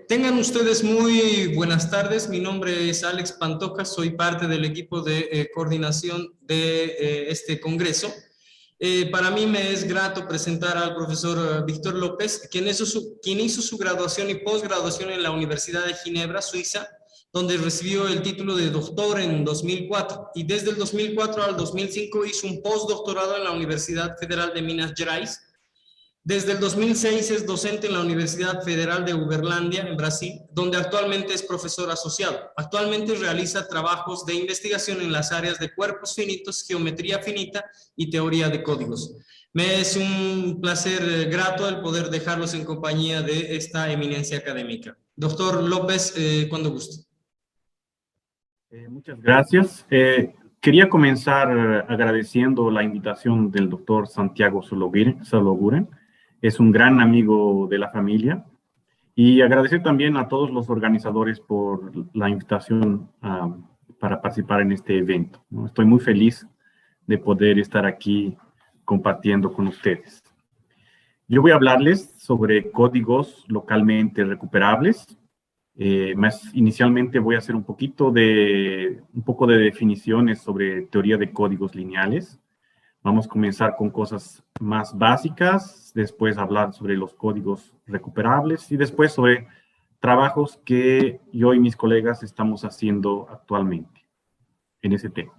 Tengan ustedes muy buenas tardes. Mi nombre es Alex Pantoja, soy parte del equipo de coordinación de este congreso. Para mí me es grato presentar al profesor Víctor López, quien hizo su graduación y posgraduación en la Universidad de Ginebra, Suiza, donde recibió el título de doctor en 2004 y desde el 2004 al 2005 hizo un postdoctorado en la Universidad Federal de Minas Gerais. Desde el 2006 es docente en la Universidad Federal de Uberlândia, en Brasil, donde actualmente es profesor asociado. Actualmente realiza trabajos de investigación en las áreas de cuerpos finitos, geometría finita y teoría de códigos. Me es un placer grato el poder dejarlos en compañía de esta eminencia académica. Doctor López, cuando guste. Muchas gracias. Quería comenzar agradeciendo la invitación del doctor Santiago Sologuren. Es un gran amigo de la familia. Y agradecer también a todos los organizadores por la invitación para participar en este evento, ¿no? Estoy muy feliz de poder estar aquí compartiendo con ustedes. Yo voy a hablarles sobre códigos localmente recuperables. Inicialmente voy a hacer un poco de definiciones sobre teoría de códigos lineales. Vamos a comenzar con cosas más básicas, después hablar sobre los códigos recuperables y después sobre trabajos que yo y mis colegas estamos haciendo actualmente en ese tema.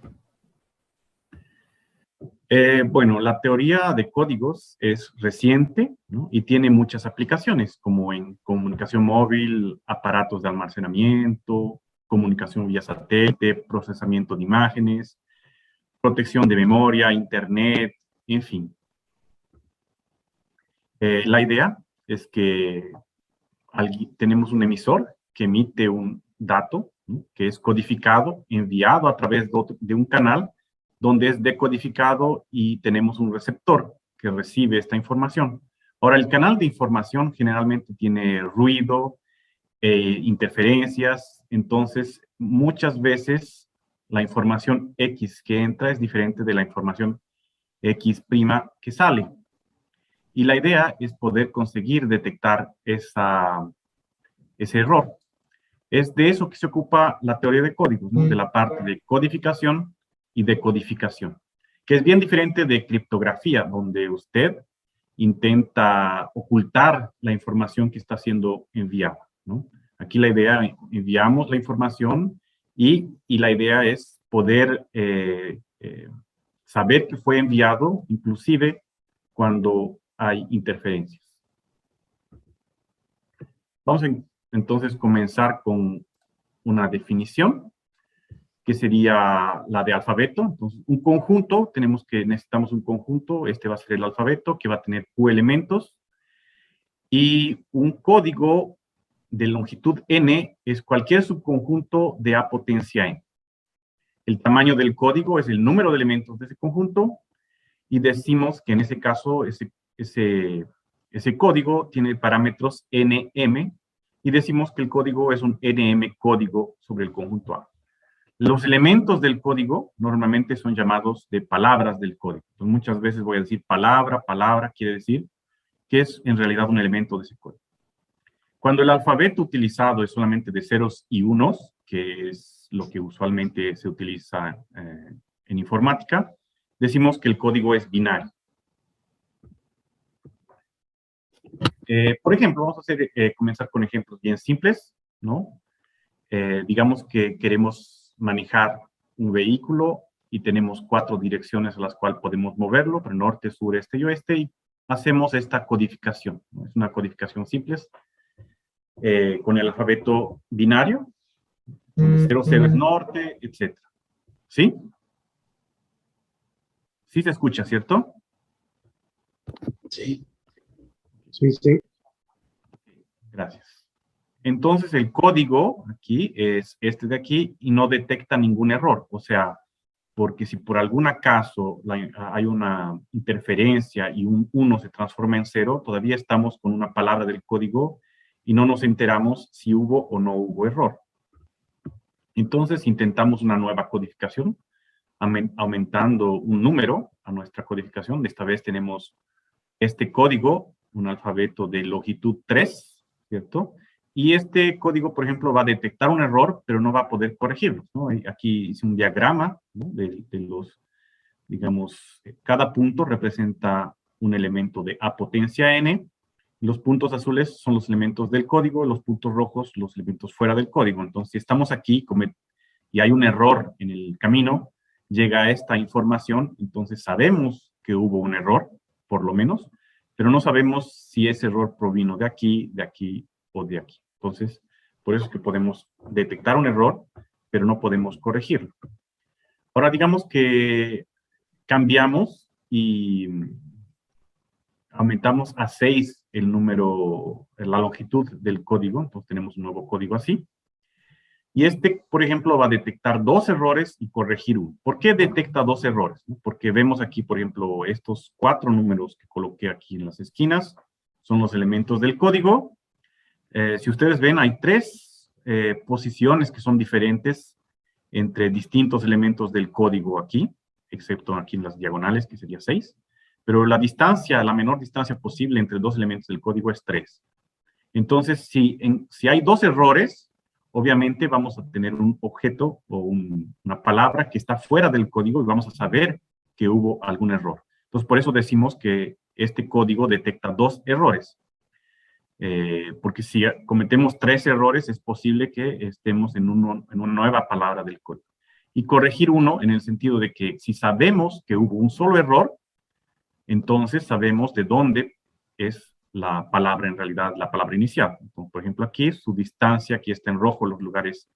Bueno, la teoría de códigos es reciente, ¿no? Y tiene muchas aplicaciones, como en comunicación móvil, aparatos de almacenamiento, comunicación vía satélite, procesamiento de imágenes, protección de memoria, internet, en fin. La idea es que tenemos un emisor que emite un dato, ¿no? Que es codificado, enviado a través de un canal, donde es decodificado y tenemos un receptor que recibe esta información. Ahora, el canal de información generalmente tiene ruido, interferencias, entonces muchas veces la información X que entra es diferente de la información X' que sale. Y la idea es poder conseguir detectar ese error. Es de eso que se ocupa la teoría de códigos, ¿no? De la parte de codificación y decodificación, que es bien diferente de criptografía, donde usted intenta ocultar la información que está siendo enviada, ¿no? Aquí la idea, enviamos la información y la idea es poder saber que fue enviado, inclusive cuando hay interferencias. Vamos a entonces comenzar con una definición, que sería la de alfabeto. Entonces, un conjunto, necesitamos un conjunto, este va a ser el alfabeto, que va a tener Q elementos, y un código de longitud n es cualquier subconjunto de A potencia n. El tamaño del código es el número de elementos de ese conjunto, y decimos que en ese caso, ese código tiene parámetros nm, y decimos que el código es un nm código sobre el conjunto A. Los elementos del código normalmente son llamados de palabras del código. Entonces, muchas veces voy a decir palabra, quiere decir que es en realidad un elemento de ese código. Cuando el alfabeto utilizado es solamente de ceros y unos, que es lo que usualmente se utiliza en informática, decimos que el código es binario. Por ejemplo, vamos a comenzar con ejemplos bien simples, ¿no? Digamos que queremos manejar un vehículo y tenemos 4 direcciones a las cuales podemos moverlo, norte, sur, este y oeste, y hacemos esta codificación, ¿no? Es una codificación simple, con el alfabeto binario, donde 0, 0 es norte, etc. ¿Sí? Sí se escucha, ¿cierto? Sí. Sí, sí. Gracias. Entonces, el código aquí es este de aquí y no detecta ningún error. O sea, porque si por algún caso hay una interferencia y un 1 se transforma en 0, todavía estamos con una palabra del código y no nos enteramos si hubo o no hubo error. Entonces, intentamos una nueva codificación, aumentando un número a nuestra codificación. Esta vez tenemos este código, un alfabeto de longitud 3, ¿cierto? Y este código, por ejemplo, va a detectar un error, pero no va a poder corregirlo, ¿no? Y aquí hice un diagrama, ¿no? de los, digamos, cada punto representa un elemento de A potencia n. Los puntos azules son los elementos del código, los puntos rojos los elementos fuera del código. Entonces, si estamos aquí y hay un error en el camino, llega esta información, entonces sabemos que hubo un error, por lo menos, pero no sabemos si ese error provino de aquí o de aquí. Entonces, por eso es que podemos detectar un error, pero no podemos corregirlo. Ahora, digamos que cambiamos y aumentamos a 6 el número, la longitud del código. Entonces, tenemos un nuevo código así. Y este, por ejemplo, va a detectar 2 errores y corregir uno. ¿Por qué detecta 2 errores? Porque vemos aquí, por ejemplo, estos 4 números que coloqué aquí en las esquinas son los elementos del código. Si ustedes ven, hay 3 posiciones que son diferentes entre distintos elementos del código aquí, excepto aquí en las diagonales, que sería 6. Pero la distancia, la menor distancia posible entre 2 elementos del código es 3. Entonces, si hay 2 errores, obviamente vamos a tener un objeto o una palabra que está fuera del código y vamos a saber que hubo algún error. Entonces, por eso decimos que este código detecta 2 errores. Porque si cometemos 3 errores, es posible que estemos en una nueva palabra del código. Y corregir uno en el sentido de que si sabemos que hubo un solo error, entonces sabemos de dónde es la palabra, en realidad, la palabra inicial. Entonces, por ejemplo, aquí su distancia, aquí está en rojo los lugares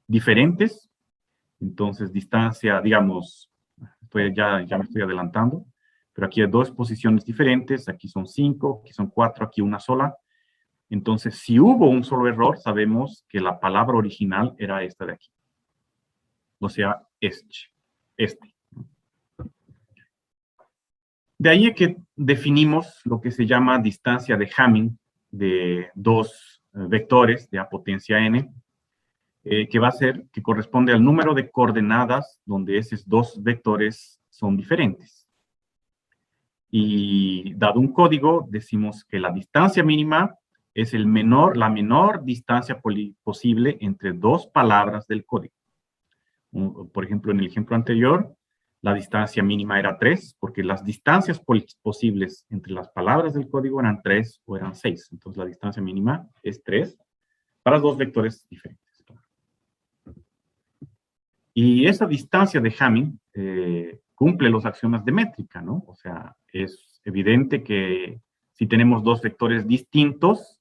diferentes. Entonces, distancia, digamos, ya me estoy adelantando, pero aquí hay 2 posiciones diferentes, aquí son 5, aquí son 4, aquí una sola. Entonces, si hubo un solo error, sabemos que la palabra original era esta de aquí. O sea, este. De ahí que definimos lo que se llama distancia de Hamming de 2 vectores de A potencia n, que corresponde al número de coordenadas donde esos 2 vectores son diferentes. Y dado un código, decimos que la distancia mínima es la menor distancia posible entre 2 palabras del código. Por ejemplo, en el ejemplo anterior, la distancia mínima era 3, porque las distancias posibles entre las palabras del código eran 3 o eran 6. Entonces, la distancia mínima es 3 para 2 vectores diferentes. Y esa distancia de Hamming cumple los axiomas de métrica, ¿no? O sea, es evidente que si tenemos 2 vectores distintos,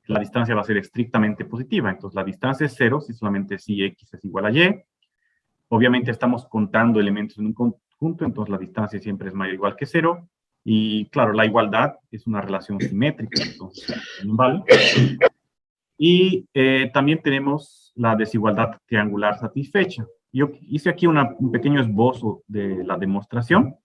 la distancia va a ser estrictamente positiva. Entonces, la distancia es 0 si solamente si x es igual a y. Obviamente estamos contando elementos en un conjunto, entonces la distancia siempre es mayor o igual que 0. Y claro, la igualdad es una relación simétrica, entonces ¿vale? Y también tenemos la desigualdad triangular satisfecha. Yo hice aquí un pequeño esbozo de la demostración.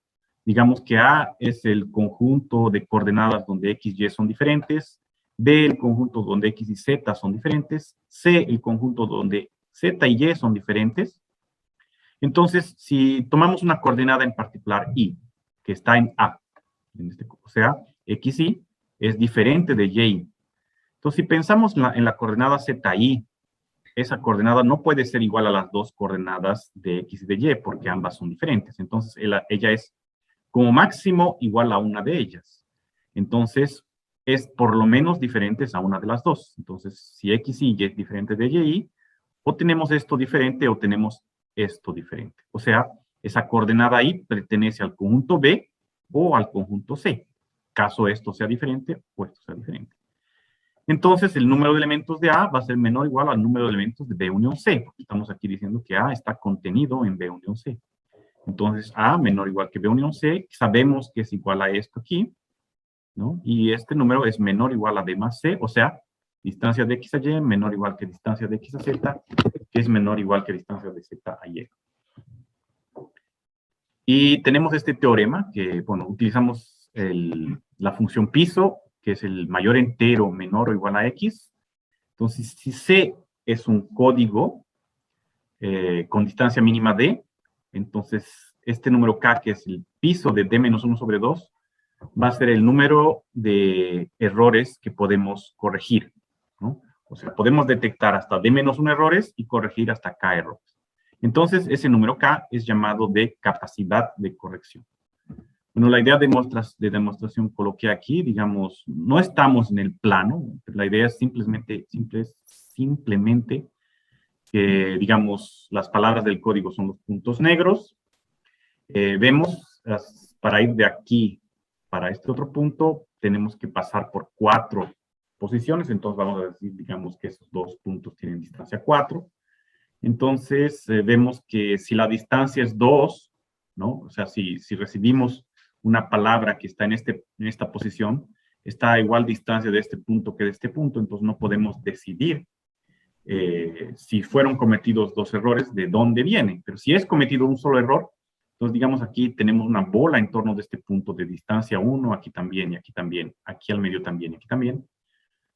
Digamos que A es el conjunto de coordenadas donde x y son diferentes. B, el conjunto donde x y z son diferentes. C, el conjunto donde z y y son diferentes. Entonces, si tomamos una coordenada en particular y, que está en A, o sea, xy es diferente de y. Entonces, si pensamos en la coordenada zi, esa coordenada no puede ser igual a las 2 coordenadas de x y de y, porque ambas son diferentes. Entonces, ella es como máximo igual a una de ellas. Entonces, es por lo menos diferente a una de las 2. Entonces, si x y es diferente de y, o tenemos esto diferente o tenemos esto diferente. O sea, esa coordenada y pertenece al conjunto B o al conjunto C. Caso esto sea diferente o esto sea diferente. Entonces, el número de elementos de A va a ser menor o igual al número de elementos de B unión C, porque estamos aquí diciendo que A está contenido en B unión C. Entonces, A menor o igual que B unión C, sabemos que es igual a esto aquí, ¿no? Y este número es menor o igual a B más C, o sea, distancia de x a y menor o igual que distancia de x a z, que es menor o igual que distancia de z a y. Y tenemos este teorema que, bueno, utilizamos la función piso, que es el mayor entero menor o igual a x. Entonces, si C es un código con distancia mínima d, entonces este número k, que es el piso de d menos 1 sobre 2, va a ser el número de errores que podemos corregir, ¿no? O sea, podemos detectar hasta D-1 errores y corregir hasta K errores. Entonces, ese número K es llamado de capacidad de corrección. Bueno, la idea de demostración coloqué aquí, digamos, no estamos en el plano. La idea es simplemente que, digamos, las palabras del código son los puntos negros. Vemos, para ir de aquí para este otro punto, tenemos que pasar por 4 posiciones. Entonces, vamos a decir, digamos, que esos 2 puntos tienen distancia 4. Entonces, vemos que si la distancia es 2, ¿no? O sea, si recibimos una palabra que está en esta posición, está a igual distancia de este punto que de este punto, entonces no podemos decidir si fueron cometidos 2 errores, de dónde vienen. Pero si es cometido un solo error, entonces digamos aquí tenemos una bola en torno de este punto de distancia 1, aquí también, y aquí también, aquí al medio también, y aquí también,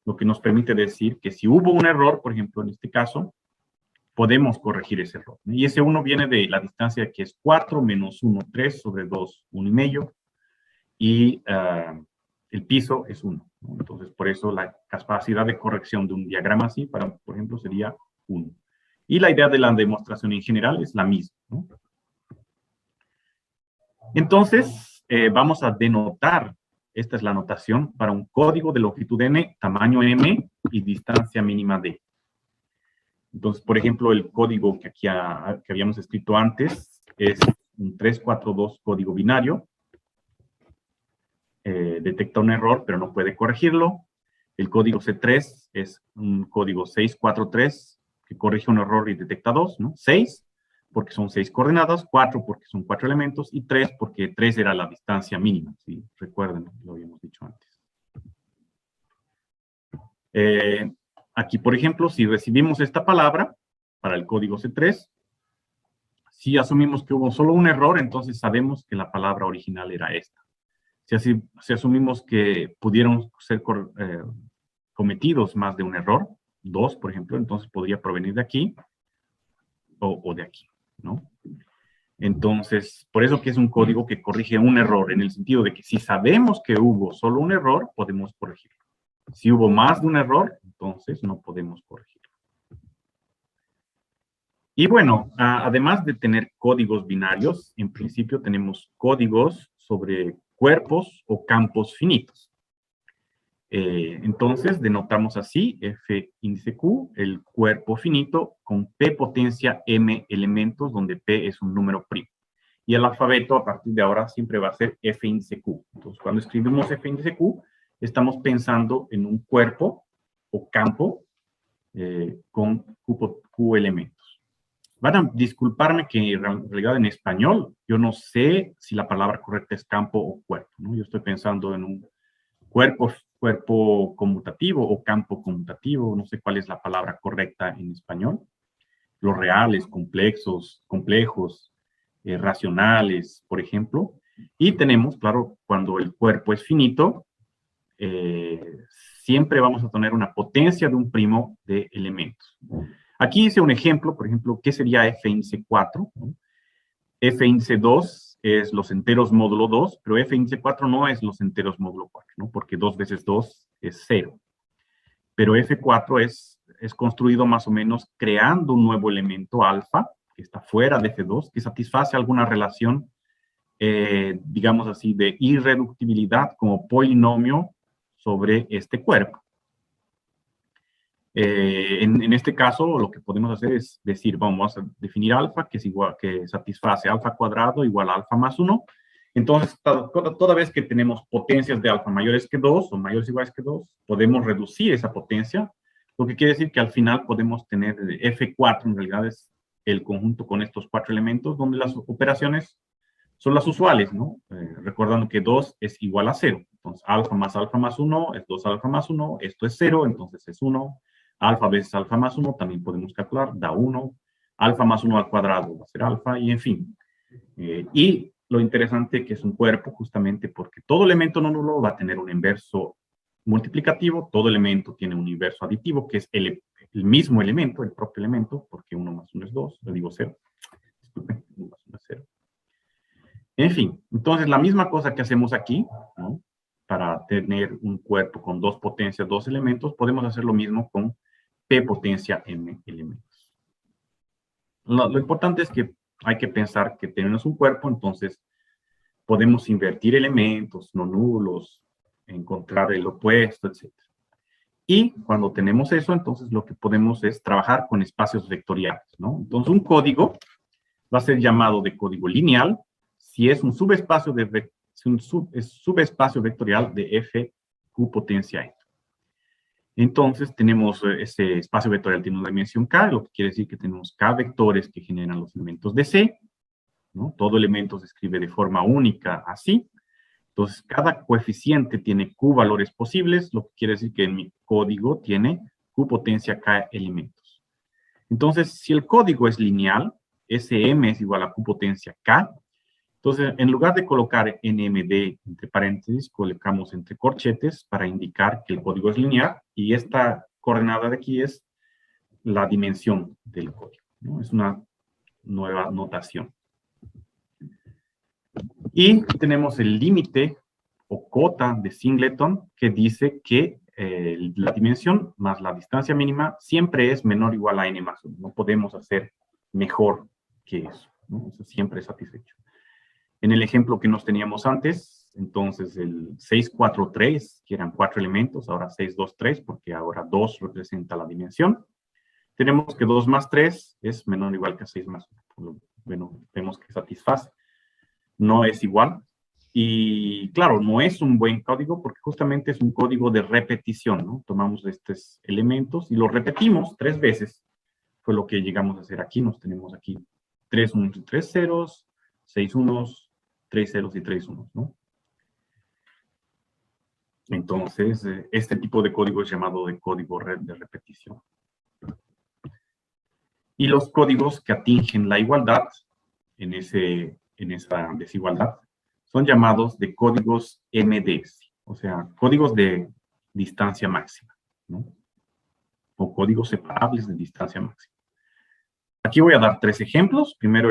lo que nos permite decir que si hubo un error, por ejemplo, en este caso, podemos corregir ese error. Y ese 1 viene de la distancia que es 4 menos 1, 3 sobre 2, 1,5. Y el piso es 1, ¿no? Entonces, por eso la capacidad de corrección de un diagrama así, por ejemplo, sería 1. Y la idea de la demostración en general es la misma, ¿no? Entonces, vamos a denotar, esta es la notación, para un código de longitud n, tamaño m y distancia mínima d. Entonces, por ejemplo, el código que habíamos escrito antes es un 342 código binario. Detecta un error, pero no puede corregirlo. El código C3 es un código 643 que corrige un error y detecta 2, ¿no? 6, porque son 6 coordenadas, 4 porque son 4 elementos, y 3 porque 3 era la distancia mínima, ¿sí? Recuerden, lo habíamos dicho antes. Aquí, por ejemplo, si recibimos esta palabra para el código C3, si asumimos que hubo solo un error, entonces sabemos que la palabra original era esta. Si asumimos que pudieron ser cometidos más de un error, 2, por ejemplo, entonces podría provenir de aquí o de aquí, ¿no? Entonces, por eso que es un código que corrige un error, en el sentido de que si sabemos que hubo solo un error, podemos corregirlo. Si hubo más de un error, entonces no podemos corregirlo. Y bueno, además de tener códigos binarios, en principio tenemos códigos sobre cuerpos o campos finitos. Entonces, denotamos así, F índice Q, el cuerpo finito con P potencia M elementos, donde P es un número primo. Y el alfabeto, a partir de ahora, siempre va a ser F índice Q. Entonces, cuando escribimos F índice Q, estamos pensando en un cuerpo o campo con Q elementos. Van a disculparme que en realidad en español yo no sé si la palabra correcta es campo o cuerpo, ¿no? Yo estoy pensando en un cuerpo conmutativo o campo conmutativo, no sé cuál es la palabra correcta en español. Los reales, complejos, racionales, por ejemplo. Y tenemos, claro, cuando el cuerpo es finito, siempre vamos a tener una potencia de un primo de elementos. Aquí hice un ejemplo, por ejemplo, ¿qué sería f índice 4? F índice 2 es los enteros módulo 2, pero f índice 4 no es los enteros módulo 4, ¿no? Porque 2 veces 2 es 0. Pero F4 es construido más o menos creando un nuevo elemento alfa, que está fuera de F2, que satisface alguna relación, digamos así, de irreductibilidad como polinomio sobre este cuerpo. En este caso, lo que podemos hacer es decir, vamos a definir alfa, que es igual, que satisface alfa cuadrado igual a alfa más 1. Entonces, toda vez que tenemos potencias de alfa mayores que 2 o mayores o iguales que 2, podemos reducir esa potencia, lo que quiere decir que al final podemos tener F4, en realidad es el conjunto con estos 4 elementos, donde las operaciones son las usuales, ¿no? Recordando que 2 es igual a 0. Entonces, alfa más 1 es 2 alfa más 1, esto es 0, entonces es 1. Alfa veces alfa más 1 también podemos calcular, da 1. Alfa más 1 al cuadrado va a ser alfa, y en fin. Y lo interesante que es un cuerpo, justamente porque todo elemento no nulo va a tener un inverso multiplicativo, todo elemento tiene un inverso aditivo, que es el mismo elemento, el propio elemento, porque 1 más 1 es 2, le digo 0. Disculpen, 1 más 1 es 0. En fin, entonces la misma cosa que hacemos aquí, ¿no? Para tener un cuerpo con 2 potencias, 2 elementos, podemos hacer lo mismo con P potencia M elementos. Lo importante es que hay que pensar que tenemos un cuerpo, entonces podemos invertir elementos no nulos, encontrar el opuesto, etc. Y cuando tenemos eso, entonces lo que podemos es trabajar con espacios vectoriales, ¿no? Entonces un código va a ser llamado de código lineal si es un subespacio, subespacio vectorial de F Q potencia N. Entonces tenemos ese espacio vectorial tiene una dimensión K, lo que quiere decir que tenemos K vectores que generan los elementos de C, ¿no? Todo elemento se escribe de forma única así. Entonces, cada coeficiente tiene Q valores posibles, lo que quiere decir que en mi código tiene Q potencia K elementos. Entonces, si el código es lineal, SM es igual a Q potencia K. Entonces, en lugar de colocar NMD entre paréntesis, colocamos entre corchetes para indicar que el código es lineal, y esta coordenada de aquí es la dimensión del código, ¿no? Es una nueva notación. Y tenemos el límite o cota de Singleton que dice que la dimensión más la distancia mínima siempre es menor o igual a n más 1. No podemos hacer mejor que eso, ¿no? Eso siempre es satisfecho. En el ejemplo que nos teníamos antes, entonces el 643, que eran 4 elementos, ahora 623, porque ahora 2 representa la dimensión. Tenemos que 2 más 3 es menor o igual que 6 más 1. Bueno, vemos que satisface. No es igual. Y claro, no es un buen código porque justamente es un código de repetición, ¿no? Tomamos estos elementos y los repetimos 3 veces. Fue lo que llegamos a hacer aquí. Nos tenemos aquí 3 unos y 3 ceros, 6 unos, 3 ceros y 3 unos, ¿no? Entonces, este tipo de código es llamado de código de repetición. Y los códigos que atingen la igualdad en esa desigualdad son llamados de códigos MDS, o sea, códigos de distancia máxima, ¿no? O códigos separables de distancia máxima. Aquí voy a dar 3 ejemplos. Primero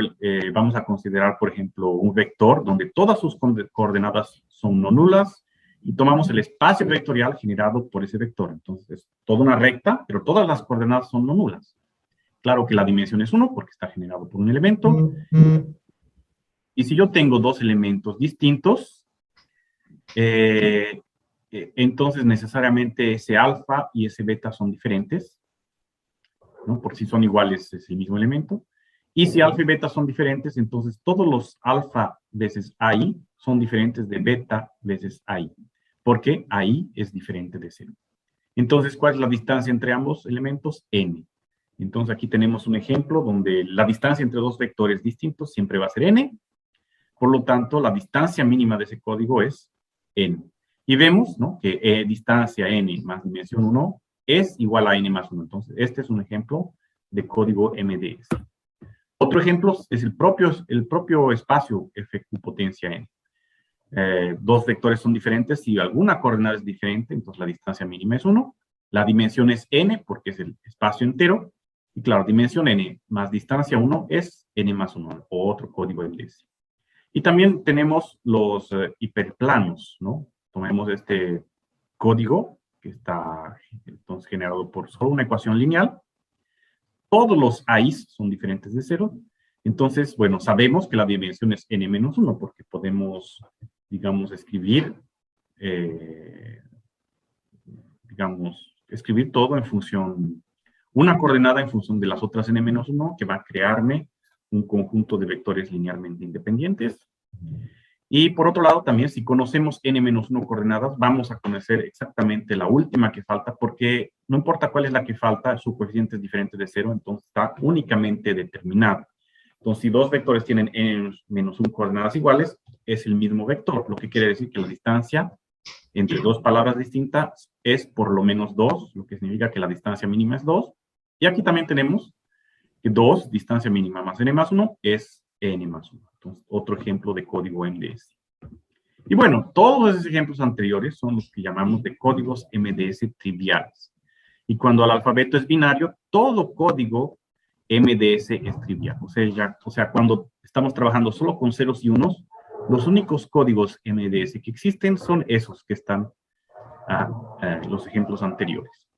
vamos a considerar, por ejemplo, un vector donde todas sus coordenadas son no nulas y tomamos el espacio vectorial generado por ese vector. Entonces, es toda una recta, pero todas las coordenadas son no nulas. Claro que la dimensión es 1 porque está generado por un elemento. Y si yo tengo 2 elementos distintos, entonces necesariamente ese alfa y ese beta son diferentes, ¿no? Por si son iguales es el mismo elemento. Y si alfa y beta son diferentes, entonces todos los alfa veces AI son diferentes de beta veces AI, porque AI es diferente de 0. Entonces, ¿cuál es la distancia entre ambos elementos? N. Entonces, aquí tenemos un ejemplo donde la distancia entre 2 vectores distintos siempre va a ser N. Por lo tanto, la distancia mínima de ese código es N. Y vemos, ¿no?, que distancia N más dimensión 1 es igual a N más 1. Entonces, este es un ejemplo de código MDS. Otro ejemplo es el propio espacio FQ potencia N. 2 vectores son diferentes. Si alguna coordenada es diferente, entonces la distancia mínima es 1. La dimensión es N porque es el espacio entero. Y claro, dimensión N más distancia 1 es N más 1, o otro código MDS. Y también tenemos los hiperplanos, ¿no? Tomemos este código que está entonces generado por solo una ecuación lineal. Todos los AIs son diferentes de 0. Entonces, bueno, sabemos que la dimensión es n menos 1 porque podemos, digamos, escribir todo en función, una coordenada en función de las otras n menos 1 que va a crearme un conjunto de vectores linealmente independientes. Y por otro lado, también si conocemos n-1 coordenadas, vamos a conocer exactamente la última que falta, porque no importa cuál es la que falta, su coeficiente es diferente de 0, entonces está únicamente determinado. Entonces, si 2 vectores tienen n-1 coordenadas iguales, es el mismo vector, lo que quiere decir que la distancia entre 2 palabras distintas es por lo menos 2, lo que significa que la distancia mínima es 2. Y aquí también tenemos que 2, distancia mínima más n más 1, es n más 1. Entonces, otro ejemplo de código MDS. Y bueno, todos esos ejemplos anteriores son los que llamamos de códigos MDS triviales. Y cuando el alfabeto es binario, todo código MDS es trivial. O sea, cuando estamos trabajando solo con ceros y unos, los únicos códigos MDS que existen son esos que están los ejemplos anteriores.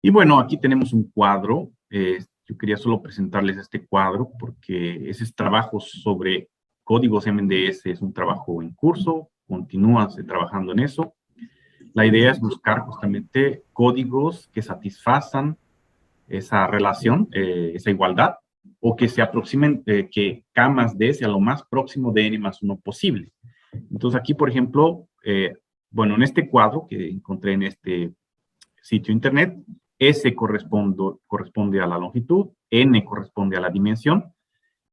Y bueno, aquí tenemos un cuadro. Yo quería solo presentarles este cuadro porque ese trabajo sobre códigos MDS es un trabajo en curso, continúa trabajando en eso. La idea es buscar justamente códigos que satisfazan esa relación, esa igualdad, o que se aproximen, que K más D sea lo más próximo de N más 1 posible. Entonces aquí, por ejemplo, bueno, en este cuadro que encontré en este sitio internet, S corresponde a la longitud, N corresponde a la dimensión,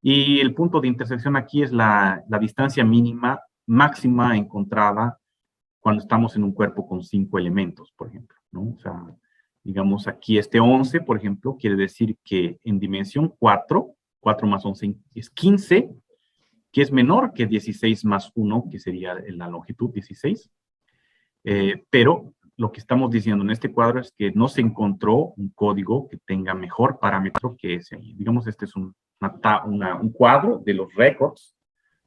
y el punto de intersección aquí es la distancia mínima máxima encontrada cuando estamos en un cuerpo con 5 elementos, por ejemplo, ¿no? O sea, digamos aquí este 11, por ejemplo, quiere decir que en dimensión 4, 4 más 11 es 15, que es menor que 16 más 1, que sería la longitud 16. Pero lo que estamos diciendo en este cuadro es que no se encontró un código que tenga mejor parámetro que ese ahí. Digamos, este es un cuadro de los récords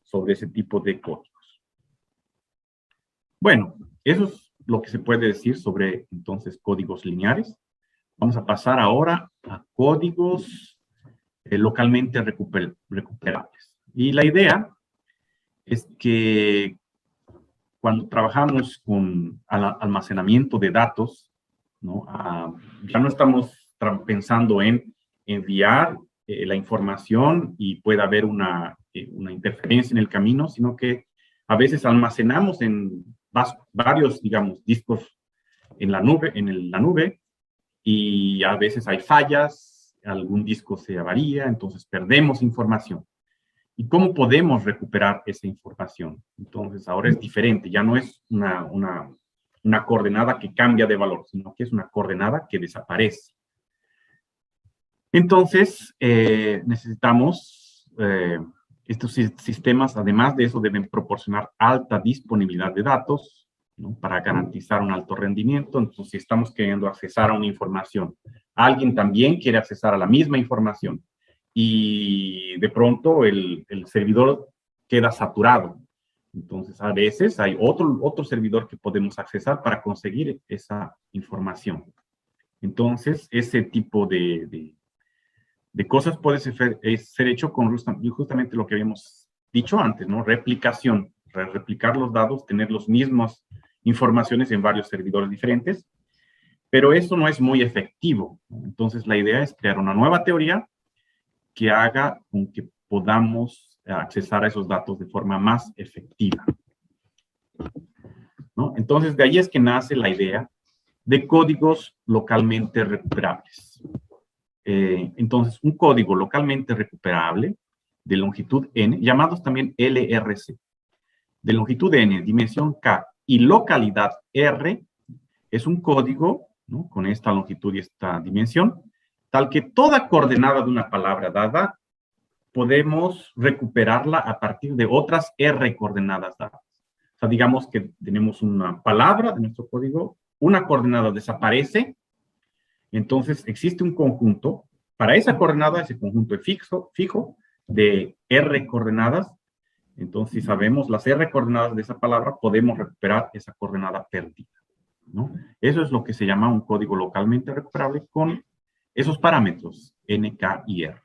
sobre ese tipo de códigos. Bueno, eso es lo que se puede decir sobre, entonces, códigos lineares. Vamos a pasar ahora a códigos localmente recuperables. Y la idea es que cuando trabajamos con almacenamiento de datos, ¿no? Ya no estamos pensando en enviar la información y puede haber una interferencia en el camino, sino que a veces almacenamos en varios, digamos, discos en la nube, y a veces hay fallas, algún disco se avaría, entonces perdemos información. ¿Y cómo podemos recuperar esa información? Entonces, ahora es diferente, ya no es una coordenada que cambia de valor, sino que es una coordenada que desaparece. Entonces, necesitamos, estos sistemas, además de eso, deben proporcionar alta disponibilidad de datos, ¿no? Para garantizar un alto rendimiento. Entonces, si estamos queriendo accesar a una información, alguien también quiere accesar a la misma información, y de pronto el servidor queda saturado. Entonces, a veces hay otro servidor que podemos accesar para conseguir esa información. Entonces, ese tipo de cosas puede ser hecho con justamente lo que habíamos dicho antes, ¿no? Replicación, replicar los datos, tener las mismas informaciones en varios servidores diferentes, pero eso no es muy efectivo. Entonces, la idea es crear una nueva teoría que haga con que podamos accesar a esos datos de forma más efectiva, ¿no? Entonces, de ahí es que nace la idea de códigos localmente recuperables. Entonces, un código localmente recuperable de longitud n, llamados también LRC, de longitud n, dimensión k y localidad r, es un código, ¿no? Con esta longitud y esta dimensión, tal que toda coordenada de una palabra dada podemos recuperarla a partir de otras R coordenadas dadas. O sea, digamos que tenemos una palabra de nuestro código, una coordenada desaparece, entonces existe un conjunto, para esa coordenada, ese conjunto es fijo de R coordenadas, entonces si sabemos las R coordenadas de esa palabra, podemos recuperar esa coordenada perdida, ¿no? Eso es lo que se llama un código localmente recuperable con esos parámetros, N, K y R,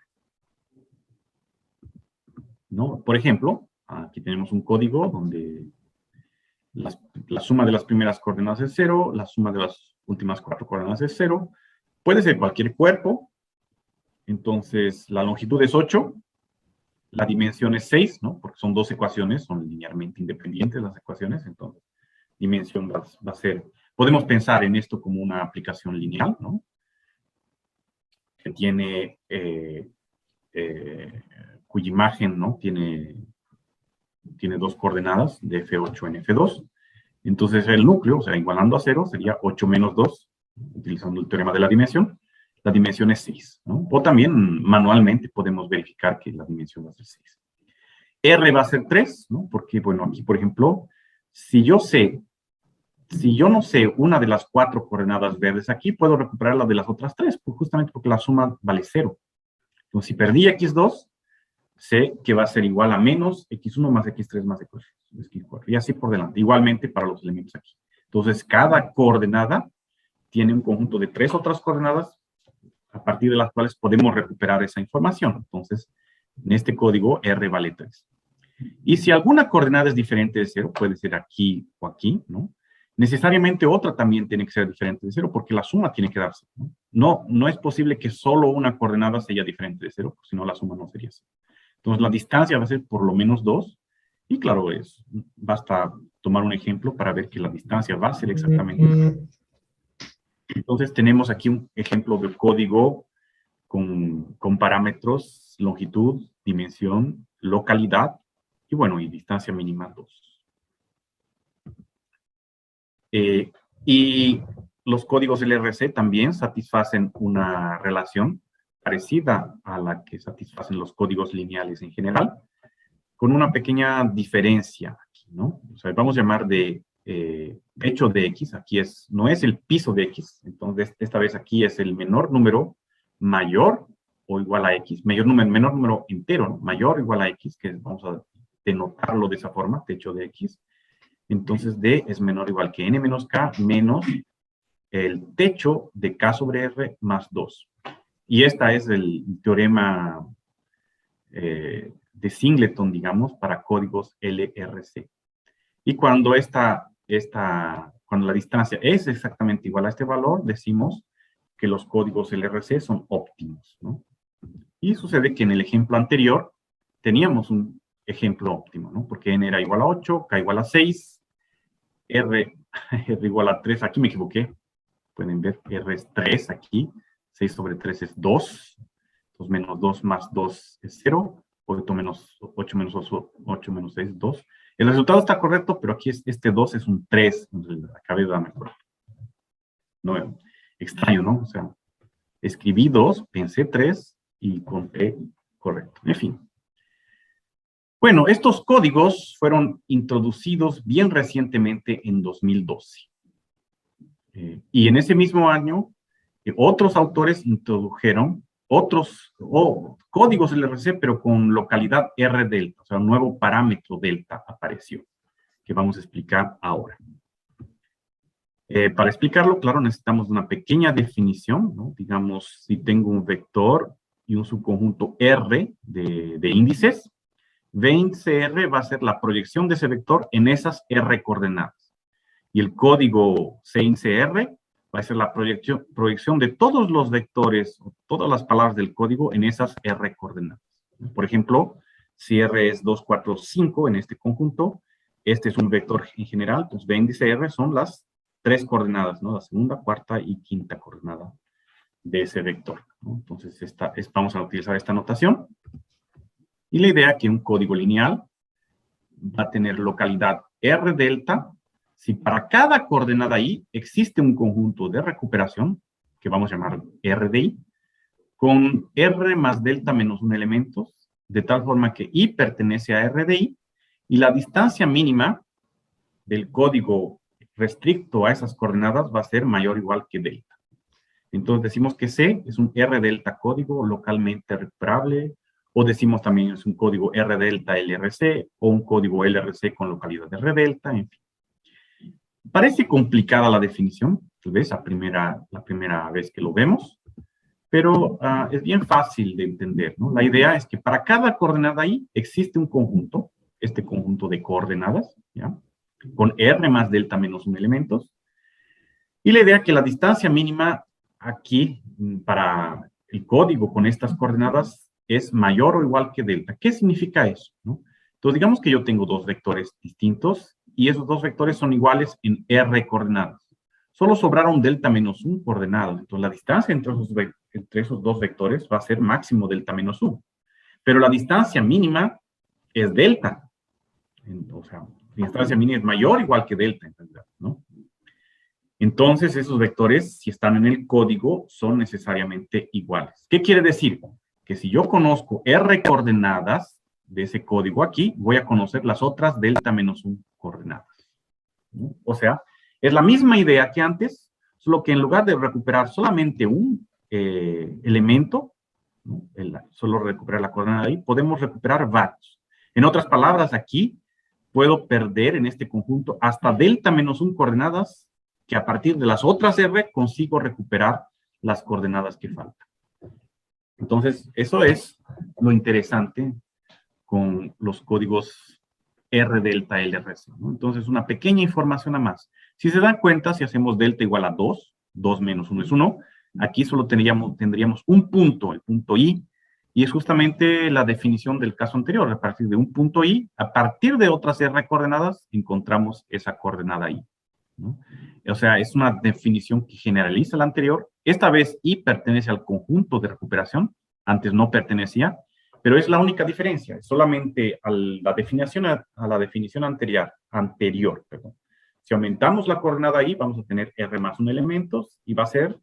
¿no? Por ejemplo, aquí tenemos un código donde la suma de las primeras coordenadas es 0, la suma de las últimas 4 coordenadas es 0. Puede ser cualquier cuerpo. Entonces, la longitud es 8, la dimensión es 6, ¿no? Porque son dos ecuaciones, son linealmente independientes las ecuaciones, entonces, dimensión va a ser... Podemos pensar en esto como una aplicación lineal, ¿no? Que tiene, cuya imagen, ¿no? Tiene dos coordenadas de F8 en F2. Entonces el núcleo, o sea, igualando a 0, sería 8 menos 2, utilizando el teorema de la dimensión. La dimensión es 6, ¿no? O también manualmente podemos verificar que la dimensión va a ser 6. R va a ser 3, ¿no? Porque, bueno, aquí, por ejemplo, si yo no sé una de las 4 coordenadas verdes aquí, puedo recuperar la de las otras 3, pues justamente porque la suma vale 0. Entonces, si perdí x2, sé que va a ser igual a menos x1 más x3 más x4. Y así por delante. Igualmente para los elementos aquí. Entonces, cada coordenada tiene un conjunto de 3 otras coordenadas a partir de las cuales podemos recuperar esa información. Entonces, en este código R vale 3. Y si alguna coordenada es diferente de 0, puede ser aquí o aquí, ¿no? Necesariamente otra también tiene que ser diferente de 0 porque la suma tiene que darse, ¿no? No es posible que solo una coordenada sea diferente de 0, porque si no la suma no sería así. Entonces la distancia va a ser por lo menos 2. Y claro, basta tomar un ejemplo para ver que la distancia va a ser exactamente 2. Entonces tenemos aquí un ejemplo de código con parámetros, longitud, dimensión, localidad y bueno, y distancia mínima 2. Y los códigos LRC también satisfacen una relación parecida a la que satisfacen los códigos lineales en general, con una pequeña diferencia aquí, ¿no? O sea, vamos a llamar de techo de X, aquí no es el piso de X, entonces esta vez aquí es el menor número mayor o igual a X, menor número entero, ¿no? Mayor o igual a X, que vamos a denotarlo de esa forma, techo de X. Entonces, D es menor o igual que N menos K menos el techo de K sobre R más 2. Y esta es el teorema de Singleton, digamos, para códigos LRC. Y cuando cuando la distancia es exactamente igual a este valor, decimos que los códigos LRC son óptimos, ¿no? Y sucede que en el ejemplo anterior teníamos un ejemplo óptimo, ¿no? Porque N era igual a 8, K igual a 6, R igual a 3, aquí me equivoqué, pueden ver, R es 3 aquí, 6 sobre 3 es 2, entonces menos 2 más 2 es 0, 8 menos 6 es 2. El resultado está correcto, pero aquí este 2 es un 3, entonces acabé de darme cuenta. No, extraño, ¿no? O sea, escribí 2, pensé 3 y conté correcto, en fin. Bueno, estos códigos fueron introducidos bien recientemente en 2012. Y en ese mismo año, otros autores introdujeron otros códigos LRC, pero con localidad R delta, o sea, un nuevo parámetro delta apareció, que vamos a explicar ahora. Para explicarlo, claro, necesitamos una pequeña definición, ¿no? Digamos, si tengo un vector y un subconjunto R de índices, V índice R va a ser la proyección de ese vector en esas R coordenadas. Y el código C índice R va a ser la proyección de todos los vectores, o todas las palabras del código en esas R coordenadas. Por ejemplo, si R es 2, 4, 5 en este conjunto, este es un vector en general, pues V índice R son las 3 coordenadas, ¿no? La segunda, cuarta y quinta coordenada de ese vector, ¿no? Entonces, vamos a utilizar esta notación. Y la idea es que un código lineal va a tener localidad R delta si para cada coordenada I existe un conjunto de recuperación, que vamos a llamar R de I, con R más delta menos 1 elementos, de tal forma que I pertenece a R de I, y la distancia mínima del código restricto a esas coordenadas va a ser mayor o igual que delta. Entonces decimos que C es un R delta código localmente recuperable, o decimos también es un código R delta LRC, o un código LRC con localidad R delta, en fin. Parece complicada la definición, tal vez la primera vez que lo vemos, pero es bien fácil de entender, ¿no? La idea es que para cada coordenada I existe un conjunto, este conjunto de coordenadas, ¿ya? Con R más delta menos 1 elementos, y la idea es que la distancia mínima aquí para el código con estas coordenadas es mayor o igual que delta. ¿Qué significa eso, no? Entonces, digamos que yo tengo dos vectores distintos y esos dos vectores son iguales en R coordenadas. Solo sobraron delta menos 1 coordenadas. Entonces, la distancia entre esos dos vectores va a ser máximo delta menos 1. Pero la distancia mínima es delta. O sea, la distancia mínima es mayor o igual que delta, en realidad, ¿no? Entonces, esos vectores, si están en el código, son necesariamente iguales. ¿Qué quiere decir? Que si yo conozco R coordenadas de ese código aquí, voy a conocer las otras delta menos 1 coordenadas, ¿no? O sea, es la misma idea que antes, solo que en lugar de recuperar solamente un elemento, ¿no? Solo recuperar la coordenada ahí, podemos recuperar varios. En otras palabras, aquí puedo perder en este conjunto hasta delta menos 1 coordenadas que a partir de las otras R consigo recuperar las coordenadas que faltan. Entonces, eso es lo interesante con los códigos R delta LRC, ¿no? Entonces, una pequeña información a más. Si se dan cuenta, si hacemos delta igual a 2, 2 menos 1 es 1, aquí solo tendríamos un punto, el punto I, y es justamente la definición del caso anterior. A partir de un punto I, a partir de otras R coordenadas, encontramos esa coordenada I, ¿no? O sea, es una definición que generaliza la anterior. Esta vez I pertenece al conjunto de recuperación, antes no pertenecía, pero es la única diferencia, es solamente a la definición anterior. Perdón. Si aumentamos la coordenada I, vamos a tener R más 1 elementos y va a ser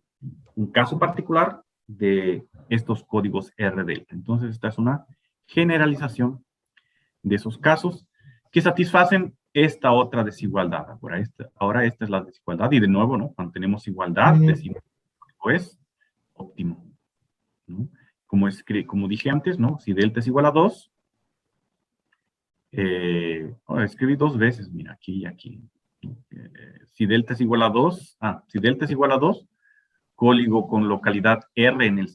un caso particular de estos códigos R delta. Entonces, esta es una generalización de esos casos que satisfacen esta otra desigualdad. Ahora esta es la desigualdad y de nuevo, ¿no? Cuando tenemos igualdad, decimos que es óptimo, ¿no? Como dije antes, ¿no? Si delta es igual a 2, escribí dos veces, mira, aquí y aquí. Si delta es igual a 2, si delta es igual a 2, código con localidad R en el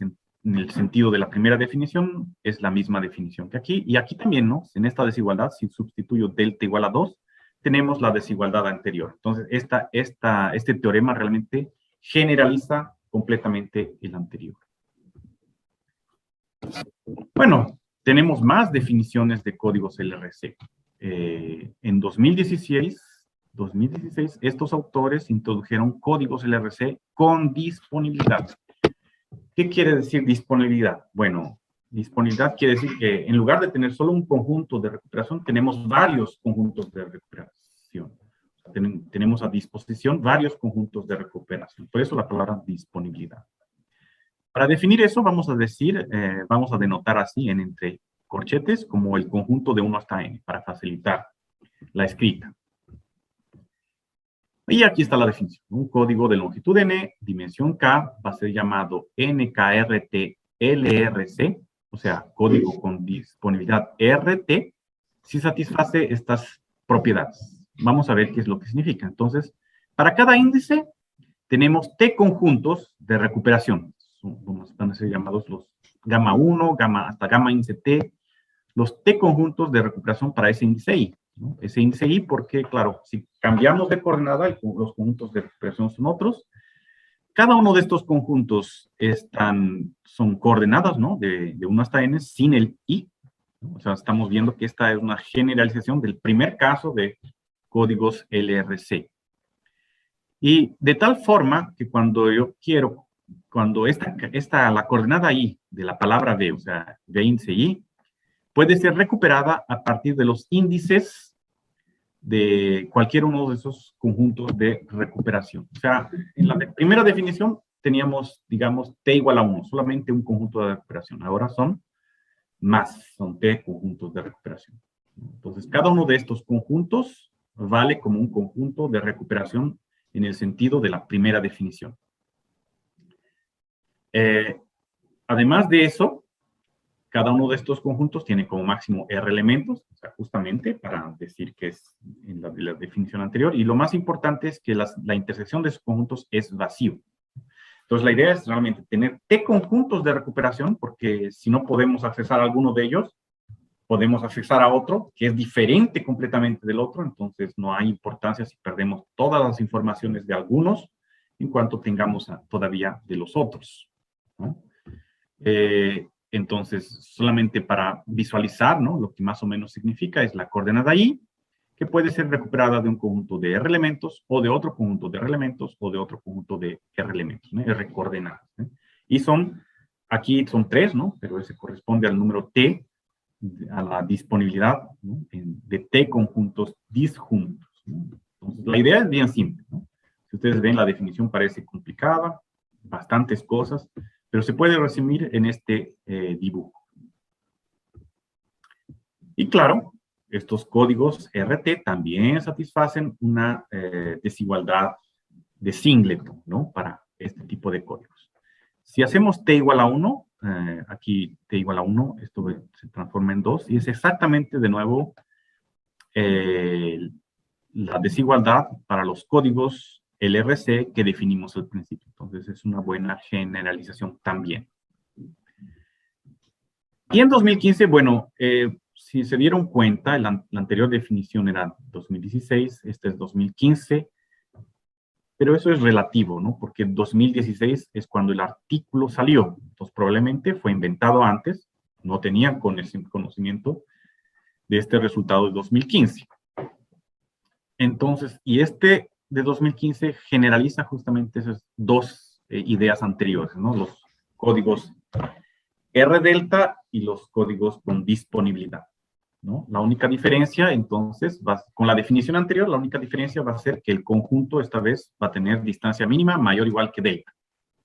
sentido de la primera definición, es la misma definición que aquí. Y aquí también, ¿no? En esta desigualdad, si sustituyo delta igual a 2, tenemos la desigualdad anterior. Entonces, este teorema realmente generaliza completamente el anterior. Bueno, tenemos más definiciones de códigos LRC. En 2016, estos autores introdujeron códigos LRC con disponibilidad. ¿Qué quiere decir disponibilidad? Bueno, disponibilidad quiere decir que en lugar de tener solo un conjunto de recuperación, tenemos varios conjuntos de recuperación. Tenemos a disposición varios conjuntos de recuperación. Por eso la palabra disponibilidad. Para definir eso, vamos a denotar así entre corchetes como el conjunto de 1 hasta n, para facilitar la escrita. Y aquí está la definición. Un código de longitud n, dimensión k, va a ser llamado NKRT LRC, o sea, código con disponibilidad RT, si satisface estas propiedades. Vamos a ver qué es lo que significa. Entonces, para cada índice, tenemos T conjuntos de recuperación. Van a ser llamados los gamma 1, hasta gamma índice T, los T conjuntos de recuperación para ese índice I, ¿no? Ese índice I porque, claro, si cambiamos de coordenada, los conjuntos de recuperación son otros. Cada uno de estos conjuntos son coordenadas, ¿no? De 1 hasta n sin el I, ¿no? O sea, estamos viendo que esta es una generalización del primer caso de códigos LRC. Y de tal forma que cuando la coordenada I de la palabra V, o sea, V índice I, puede ser recuperada a partir de los índices de cualquier uno de esos conjuntos de recuperación. O sea, en la primera definición teníamos, digamos, T igual a 1, solamente un conjunto de recuperación. Ahora son T conjuntos de recuperación. Entonces, cada uno de estos conjuntos vale como un conjunto de recuperación en el sentido de la primera definición. Además de eso, cada uno de estos conjuntos tiene como máximo R elementos, o sea, justamente para decir que es en la definición anterior. Y lo más importante es que la intersección de esos conjuntos es vacío. Entonces, la idea es realmente tener T conjuntos de recuperación, porque si no podemos accesar a alguno de ellos, podemos accesar a otro que es diferente completamente del otro. Entonces, no hay importancia si perdemos todas las informaciones de algunos en cuanto tengamos todavía de los otros, ¿no? Entonces, solamente para visualizar, ¿no? Lo que más o menos significa es la coordenada I, que puede ser recuperada de un conjunto de R elementos, o de otro conjunto de R elementos, o de otro conjunto de R elementos, ¿no? R coordenadas, ¿no? Y aquí son 3, ¿no? Pero ese corresponde al número T, a la disponibilidad, ¿no? De T conjuntos disjuntos, ¿no? Entonces, la idea es bien simple, ¿no? Si ustedes ven, la definición parece complicada, bastantes cosas, pero se puede resumir en este dibujo. Y claro, estos códigos RT también satisfacen una desigualdad de singleton, ¿no? Para este tipo de códigos. Si hacemos T igual a 1, aquí T igual a 1, esto se transforma en 2, y es exactamente de nuevo la desigualdad para los códigos LRC que definimos al principio. Entonces, es una buena generalización también. Y en 2015, bueno, si se dieron cuenta, la anterior definición era 2016, este es 2015, pero eso es relativo, ¿no? Porque 2016 es cuando el artículo salió. Entonces, probablemente fue inventado antes, no tenían conocimiento de este resultado de 2015. Entonces, y este de 2015 generaliza justamente esas dos ideas anteriores, ¿no? Los códigos R delta y los códigos con disponibilidad, ¿no? La única diferencia, entonces, con la definición anterior, la única diferencia va a ser que el conjunto esta vez va a tener distancia mínima mayor o igual que delta,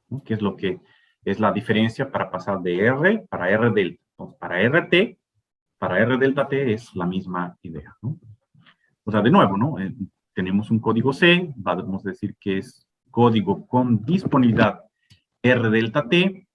¿no? Que es lo que es la diferencia para pasar de R para R delta. Entonces, para R delta T es la misma idea, ¿no? O sea, de nuevo, ¿no? Tenemos un código C, vamos a decir que es código con disponibilidad R delta T.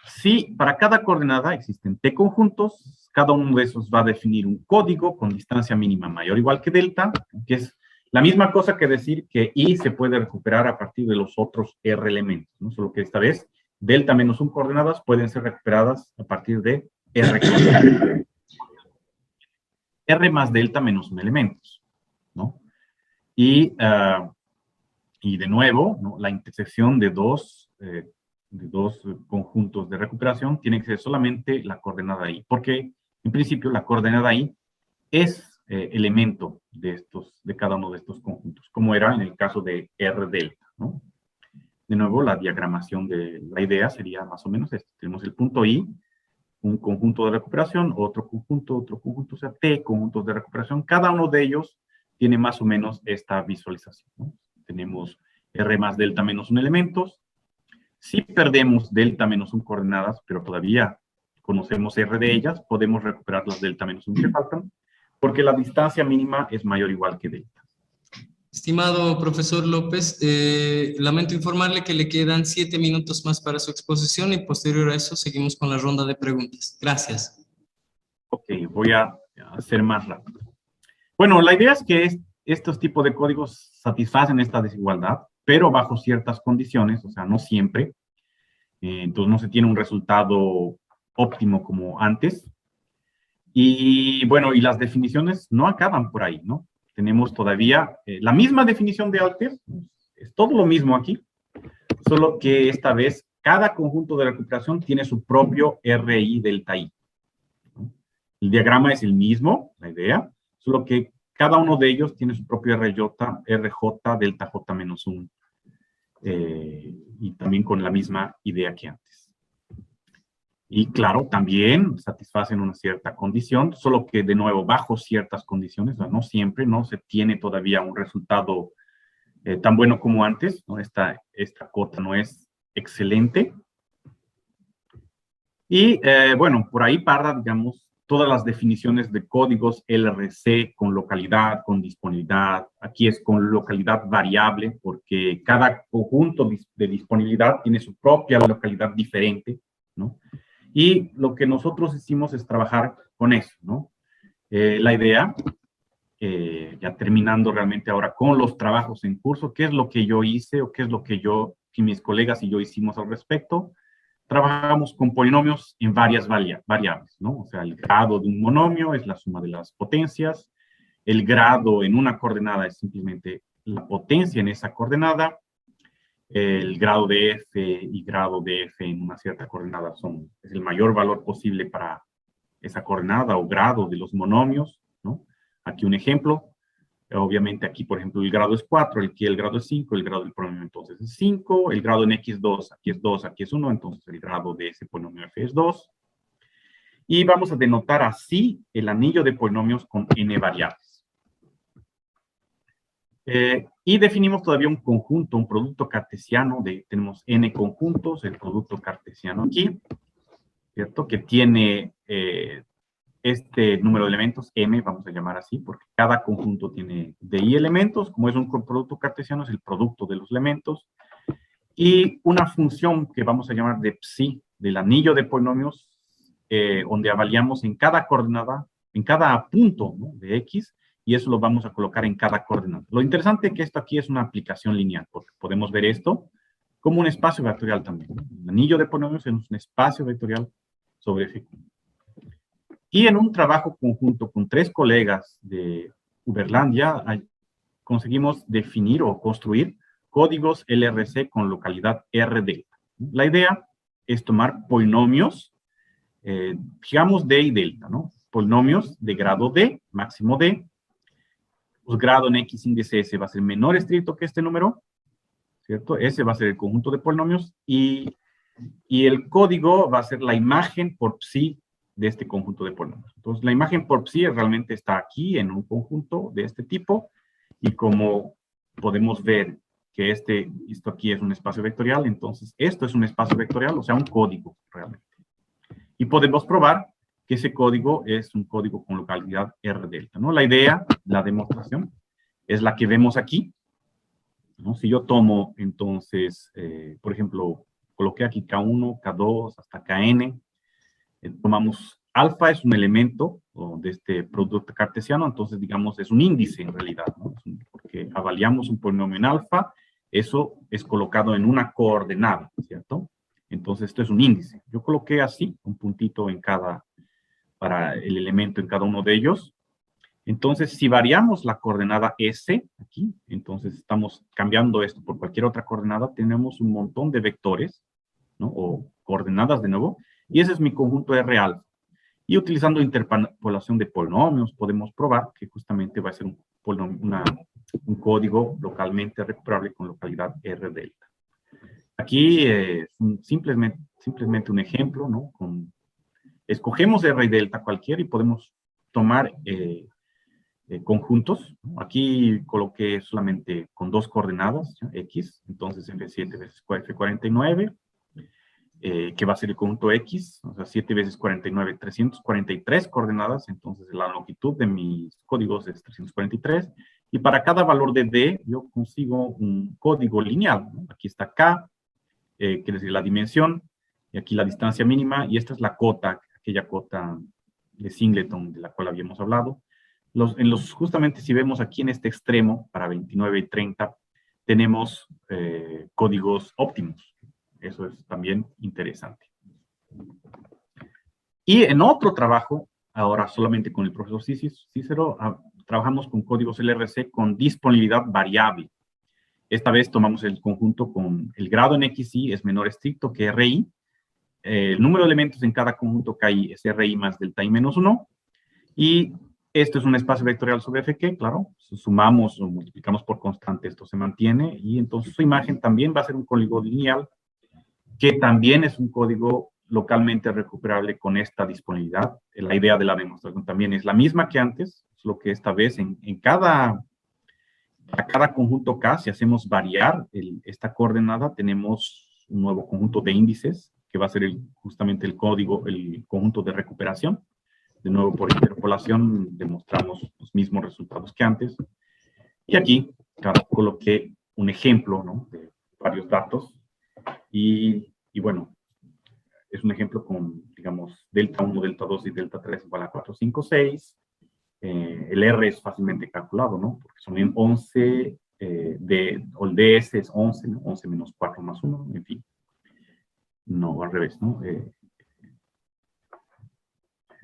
Si para cada coordenada existen T conjuntos, cada uno de esos va a definir un código con distancia mínima mayor o igual que delta, que es la misma cosa que decir que I se puede recuperar a partir de los otros R elementos, ¿no? Solo que esta vez delta menos 1 coordenadas pueden ser recuperadas a partir de R coordenadas. R más delta menos 1 elementos, ¿no? Y de nuevo, ¿no? La intersección de dos conjuntos de recuperación tiene que ser solamente la coordenada I, porque en principio la coordenada I es elemento de cada uno de estos conjuntos, como era en el caso de R delta, ¿no? De nuevo, la diagramación de la idea sería más o menos esto. Tenemos el punto I, un conjunto de recuperación, otro conjunto, o sea, T conjuntos de recuperación. Cada uno de ellos tiene más o menos esta visualización, ¿no? Tenemos R más delta menos 1 elementos. Si perdemos delta menos 1 coordenadas, pero todavía conocemos R de ellas, podemos recuperar las delta menos 1 que faltan, porque la distancia mínima es mayor o igual que delta. Estimado profesor López, lamento informarle que le quedan 7 minutos más para su exposición y posterior a eso seguimos con la ronda de preguntas. Gracias. Ok, voy a hacer más rápido. Bueno, la idea es que estos tipos de códigos satisfacen esta desigualdad, pero bajo ciertas condiciones, o sea, no siempre. Entonces no se tiene un resultado óptimo como antes. Y bueno, y las definiciones no acaban por ahí, ¿no? Tenemos todavía la misma definición de Alter, es todo lo mismo aquí, solo que esta vez cada conjunto de recuperación tiene su propio RI delta I, ¿no? El diagrama es el mismo, la idea, solo que cada uno de ellos tiene su propio RJ delta J menos 1, y también con la misma idea que antes. Y claro, también satisfacen una cierta condición, solo que de nuevo bajo ciertas condiciones, no siempre, no se tiene todavía un resultado tan bueno como antes, ¿no? Esta cota no es excelente. Y bueno, por ahí para, digamos, todas las definiciones de códigos LRC con localidad, con disponibilidad. Aquí es con localidad variable, porque cada conjunto de disponibilidad tiene su propia localidad diferente, ¿no? Y lo que nosotros hicimos es trabajar con eso, ¿no? La idea, ya terminando realmente ahora con los trabajos en curso, ¿qué es lo que yo hice o qué es lo que mis colegas y yo hicimos al respecto? Trabajamos con polinomios en varias variables, ¿no? O sea, el grado de un monomio es la suma de las potencias, el grado en una coordenada es simplemente la potencia en esa coordenada, el grado de f y grado de f en una cierta coordenada es el mayor valor posible para esa coordenada o grado de los monomios, ¿no? Aquí un ejemplo, obviamente aquí, por ejemplo, el grado es 4, aquí el grado es 5, el grado del polinomio entonces es 5, el grado en x2, aquí es 2, aquí es 1, entonces el grado de ese polinomio f es 2. Y vamos a denotar así el anillo de polinomios con n variables. Y definimos todavía un conjunto, un producto cartesiano, tenemos n conjuntos, el producto cartesiano aquí, ¿cierto? Que tiene este número de elementos, m, vamos a llamar así, porque cada conjunto tiene de i elementos, como es un producto cartesiano, es el producto de los elementos, y una función que vamos a llamar de psi, del anillo de polinomios, donde avaliamos en cada coordenada, en cada punto, ¿no? De x, y eso lo vamos a colocar en cada coordenada. Lo interesante es que esto aquí es una aplicación lineal, porque podemos ver esto como un espacio vectorial también. Un anillo de polinomios es un espacio vectorial sobre F. Y en un trabajo conjunto con 3 colegas de Uberlandia, conseguimos definir o construir códigos LRC con localidad R delta. La idea es tomar polinomios, digamos D y delta, ¿no? Polinomios de grado D, máximo D. Pues grado en X índice S va a ser menor estricto que este número, ¿cierto? Ese va a ser el conjunto de polinomios y el código va a ser la imagen por psi de este conjunto de polinomios. Entonces, la imagen por psi realmente está aquí en un conjunto de este tipo y como podemos ver que esto aquí es un espacio vectorial, entonces esto es un espacio vectorial, o sea, un código realmente. Y podemos probar que ese código es un código con localidad R delta, ¿no? La idea, la demostración, es la que vemos aquí, ¿no? Si yo tomo, entonces, por ejemplo, coloqué aquí K1, K2, hasta Kn, tomamos alfa es un elemento de este producto cartesiano, entonces, digamos, es un índice en realidad, ¿no? Porque avaliamos un polinomio en alfa, eso es colocado en una coordenada, ¿cierto? Entonces, esto es un índice. Yo coloqué así, un puntito en para el elemento en cada uno de ellos. Entonces, si variamos la coordenada S, aquí, entonces estamos cambiando esto por cualquier otra coordenada, tenemos un montón de vectores, ¿no? O coordenadas de nuevo, y ese es mi conjunto R alfa. Y utilizando interpolación de polinomios, podemos probar que justamente va a ser un código localmente recuperable con localidad R delta. Aquí es simplemente un ejemplo, ¿no? Escogemos R y delta cualquiera y podemos tomar conjuntos, ¿no? Aquí coloqué solamente con 2 coordenadas, ¿no? X, entonces F7 veces F49, que va a ser el conjunto X, o sea, 7 veces 49, 343 coordenadas, entonces la longitud de mis códigos es 343, y para cada valor de D, yo consigo un código lineal, ¿no? Aquí está K, que es la dimensión, y aquí la distancia mínima, y esta es la cota, aquella cota de Singleton de la cual habíamos hablado. Justamente si vemos aquí en este extremo, para 29 y 30, tenemos códigos óptimos. Eso es también interesante. Y en otro trabajo, ahora solamente con el profesor Cícero, trabajamos con códigos LRC con disponibilidad variable. Esta vez tomamos el conjunto con el grado en XY es menor estricto que RI. El número de elementos en cada conjunto KI es RI más delta I menos 1. Y esto es un espacio vectorial sobre FQ, claro. Si sumamos o multiplicamos por constante, esto se mantiene. Y entonces su imagen también va a ser un código lineal, que también es un código localmente recuperable con esta disponibilidad. La idea de la demostración también es la misma que antes, solo que esta vez para cada conjunto K, si hacemos variar esta coordenada, tenemos un nuevo conjunto de índices, que va a ser justamente el conjunto de recuperación. De nuevo, por interpolación, demostramos los mismos resultados que antes. Y aquí, claro, coloqué un ejemplo, ¿no? De varios datos. Y bueno, es un ejemplo con, digamos, delta 1, delta 2 y delta 3 igual a 4, 5, 6. El R es fácilmente calculado, ¿no? Porque son 11, o el DS es 11, ¿no? 11 menos 4 más 1, en fin. No, al revés, ¿no? En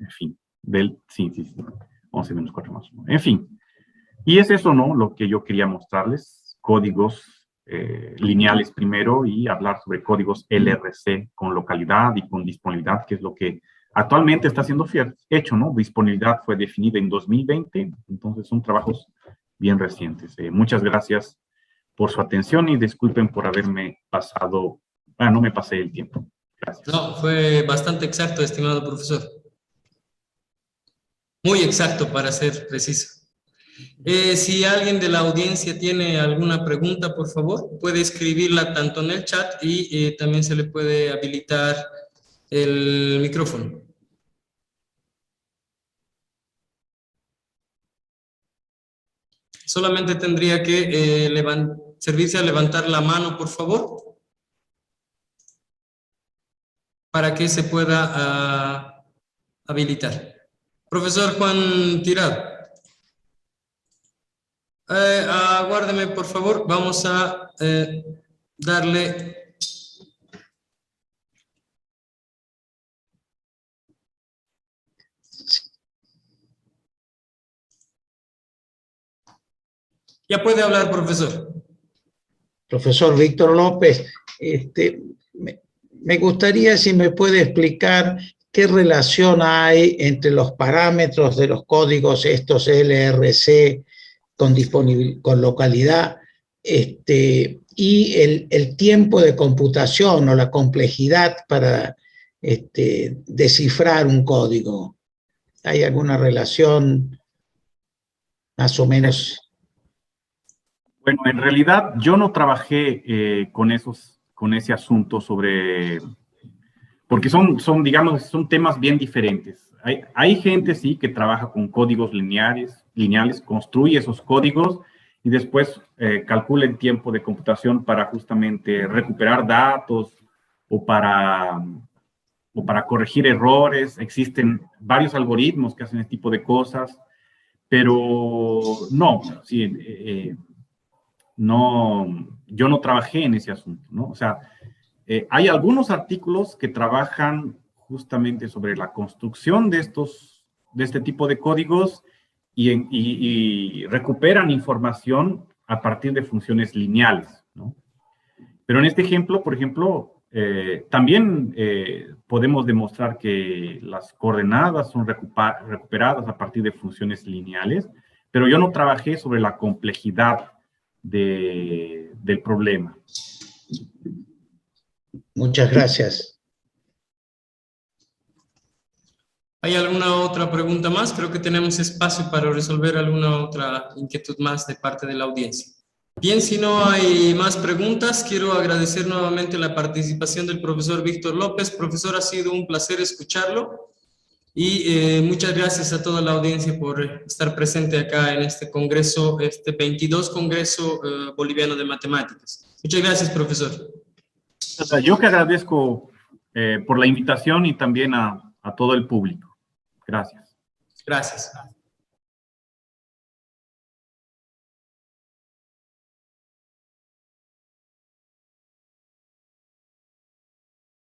fin, sí. 11 menos 4 más 1. En fin. Y es eso, ¿no? Lo que yo quería mostrarles. Códigos lineales primero y hablar sobre códigos LRC con localidad y con disponibilidad, que es lo que actualmente está siendo hecho, ¿no? Disponibilidad fue definida en 2020, entonces son trabajos bien recientes. Muchas gracias por su atención y disculpen por haberme pasado, no me pasé el tiempo. Gracias. No, fue bastante exacto, estimado profesor. Muy exacto, para ser preciso. Si alguien de la audiencia tiene alguna pregunta, por favor, puede escribirla tanto en el chat y también se le puede habilitar el micrófono. Solamente tendría que servirse a levantar la mano, por favor, para que se pueda habilitar. Profesor Juan Tirado. Aguárdeme, por favor. Vamos a darle... Ya puede hablar, profesor. Profesor Víctor López, me gustaría si me puede explicar qué relación hay entre los parámetros de los códigos estos LRC con localidad y el tiempo de computación o la complejidad para descifrar un código. ¿Hay alguna relación más o menos? Bueno, en realidad yo no trabajé con ese asunto sobre, porque digamos, son temas bien diferentes. Hay gente, sí, que trabaja con códigos lineales, construye esos códigos y después calcula el tiempo de computación para justamente recuperar datos o para corregir errores. Existen varios algoritmos que hacen este tipo de cosas, pero no, sí, no, yo no trabajé en ese asunto, ¿no? O sea, hay algunos artículos que trabajan justamente sobre la construcción de este tipo de códigos y recuperan información a partir de funciones lineales, ¿no? Pero en este ejemplo, por ejemplo, también podemos demostrar que las coordenadas son recuperadas a partir de funciones lineales, pero yo no trabajé sobre la complejidad del problema. Muchas gracias. ¿Hay alguna otra pregunta más? Creo que tenemos espacio para resolver alguna otra inquietud más de parte de la audiencia. Bien, si no hay más preguntas, quiero agradecer nuevamente la participación del profesor Víctor López. Profesor, ha sido un placer escucharlo y muchas gracias a toda la audiencia por estar presente acá en este congreso, este 22 Congreso Boliviano de Matemáticas. Muchas gracias, profesor. Yo que agradezco por la invitación y también a todo el público. Gracias. Gracias.